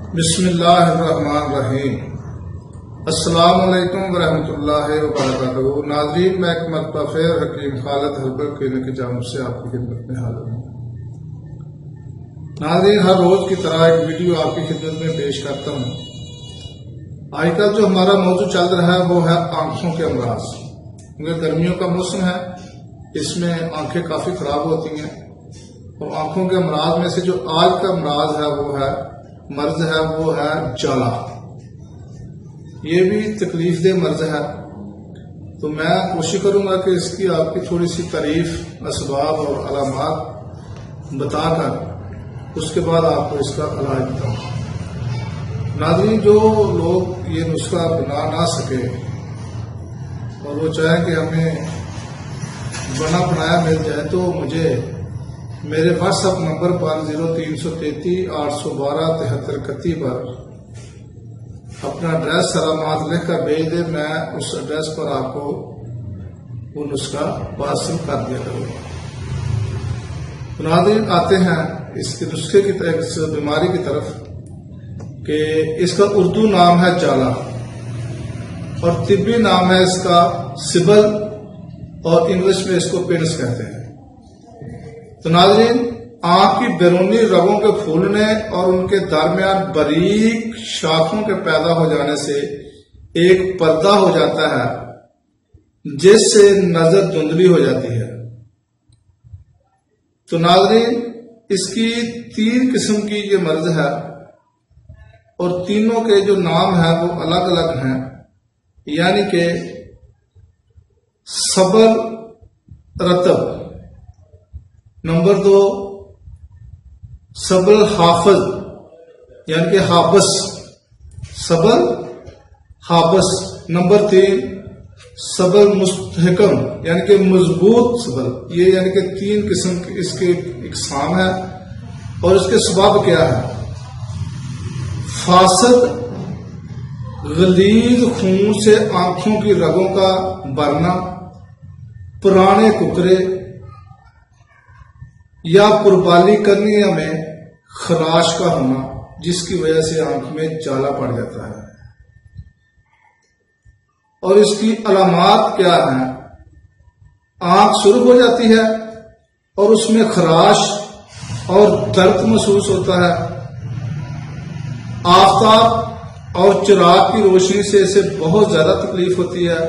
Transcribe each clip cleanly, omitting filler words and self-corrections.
بسم اللہ الرحمن الرحیم۔ السلام علیکم ورحمۃ اللہ وبرکاتہ۔ ناظرین، میں ایک مرتبہ پھر حکیم خالد ہربل کلینک کی جانب سے آپ کی خدمت میں حاضر ہوں۔ ناظرین، ہر روز کی طرح ایک ویڈیو آپ کی خدمت میں پیش کرتا ہوں۔ آج کل جو ہمارا موضوع چل رہا ہے وہ ہے آنکھوں کے امراض۔ کیونکہ گرمیوں کا موسم ہے، اس میں آنکھیں کافی خراب ہوتی ہیں، اور آنکھوں کے امراض میں سے جو آج کا امراض ہے وہ ہے مرض ہے وہ ہے جالا۔ یہ بھی تکلیف دہ مرض ہے، تو میں کوشش کروں گا کہ اس کی آپ کی تھوڑی سی تعریف، اسباب اور علامات بتا کر اس کے بعد آپ کو اس کا علاج بتاؤں۔ ناظرین، جو لوگ یہ نسخہ بنا نہ سکے اور وہ چاہیں کہ ہمیں بنا بنایا مل جائے، تو مجھے میرے واٹس ایپ نمبر پر 0333 812 7331 پر اپنا ایڈریس سلامات لکھ کر بھیج دے۔ میں اس ایڈریس پر آپ کو وہ نسخہ پارسل کر دیا کروں گا۔ ناظرین، آتے ہیں اس کے نسخے کی طرف، اس بیماری کی طرف، کہ اس کا اردو نام ہے جالا اور طبی نام ہے اس کا سبل، اور انگلش میں اس کو پنس کہتے ہیں۔ تو ناظرین، آنکھ کی بیرونی رگوں کے پھولنے اور ان کے درمیان باریک شاخوں کے پیدا ہو جانے سے ایک پردہ ہو جاتا ہے، جس سے نظر دھندلی ہو جاتی ہے۔ تو ناظرین، اس کی 3 قسم کی یہ مرض ہے، اور تینوں کے جو نام ہیں وہ الگ الگ ہیں، یعنی کہ سبل رطب، نمبر 2 سبل حافظ یعنی کہ حابس، سبل حابس، نمبر 3 سبل مستحکم یعنی کہ مضبوط سبل۔ یہ یعنی کہ 3 قسم اس کے اقسام ہے، اور اس کے سبب کیا ہے؟ فاسد غلیظ خون سے آنکھوں کی رگوں کا بھرنا، پرانے ککرے یا پربالی کرنیا میں خراش کا ہونا، جس کی وجہ سے آنکھ میں جالا پڑ جاتا ہے۔ اور اس کی علامات کیا ہیں؟ آنکھ سرخ ہو جاتی ہے اور اس میں خراش اور درد محسوس ہوتا ہے۔ آفتاب اور چراغ کی روشنی سے اسے بہت زیادہ تکلیف ہوتی ہے۔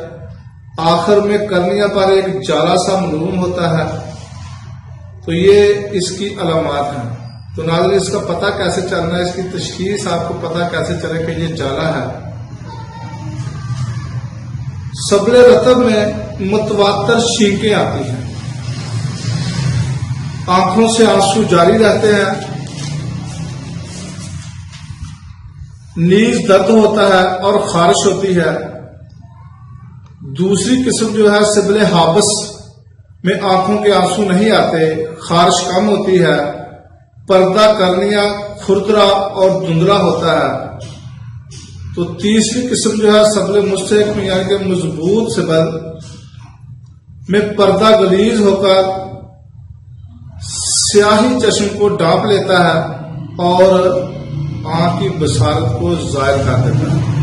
آخر میں کرنیا پر ایک جالا سا معلوم ہوتا ہے۔ تو یہ اس کی علامات ہیں۔ تو ناظرین، اس کا پتہ کیسے چلنا ہے، اس کی تشخیص آپ کو پتہ کیسے چلے کہ یہ جالا ہے؟ سبل رطب میں متواتر چھینکیں آتی ہیں، آنکھوں سے آنسو جاری رہتے ہیں، نیز درد ہوتا ہے اور خارش ہوتی ہے۔ دوسری قسم جو ہے سبل حابس میں آنکھوں کے آنسو نہیں آتے، خارش کم ہوتی ہے، پردہ کرنیا کھردرا اور دھندلا ہوتا ہے۔ تو تیسری قسم جو ہے سبل مستحکم یعنی کہ مضبوط سبل میں پردہ غلیظ ہو کر سیاہی چشم کو ڈھانپ لیتا ہے اور آنکھ کی بصارت کو زائل کر دیتا ہے۔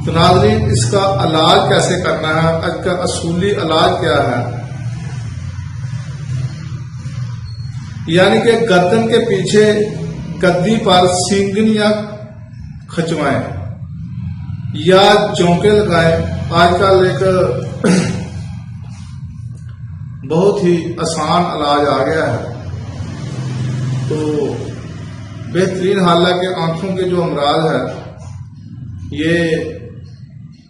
تو ناظرین، اس کا علاج کیسے کرنا ہے، اس کا اصولی علاج کیا ہے؟ یعنی کہ گردن کے پیچھے گدی پر سینگنیاں کھچوائیں یا جونکے لگائیں۔ آج کل ایک بہت ہی آسان علاج آ گیا ہے، تو بہترین حال ہے کہ آنکھوں کے جو امراض ہے، یہ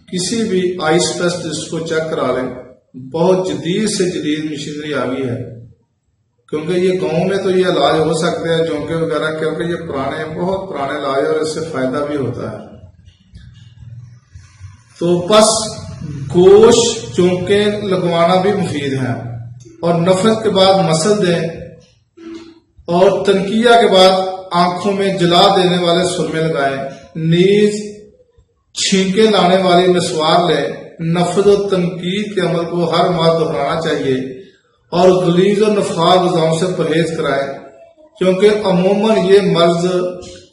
کسی بھی آئی اسپیشلسٹ کو چیک کرا لیں۔ بہت جدید سے جدید مشینری آ گئی ہے، کیونکہ یہ گاؤں میں تو یہ علاج ہو سکتے ہیں جونکے وغیرہ، کیونکہ یہ بہت پرانے علاج ہے اور اس سے فائدہ بھی ہوتا ہے۔ تو بس گوشت چونکے لگوانا بھی مفید ہے، اور نفرت کے بعد مسل دیں، اور تنقیہ کے بعد آنکھوں میں جلا دینے والے سرمے لگائیں۔ نیز چھینکے لانے والی مسوار لیں۔ نفرت و تنقید کے عمل کو ہر ماہ دہرانا چاہیے، اور غلیظ و نفاذ غذاؤں سے پرہیز کرائیں، کیونکہ عموماً یہ مرض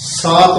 7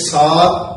7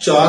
4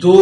2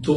2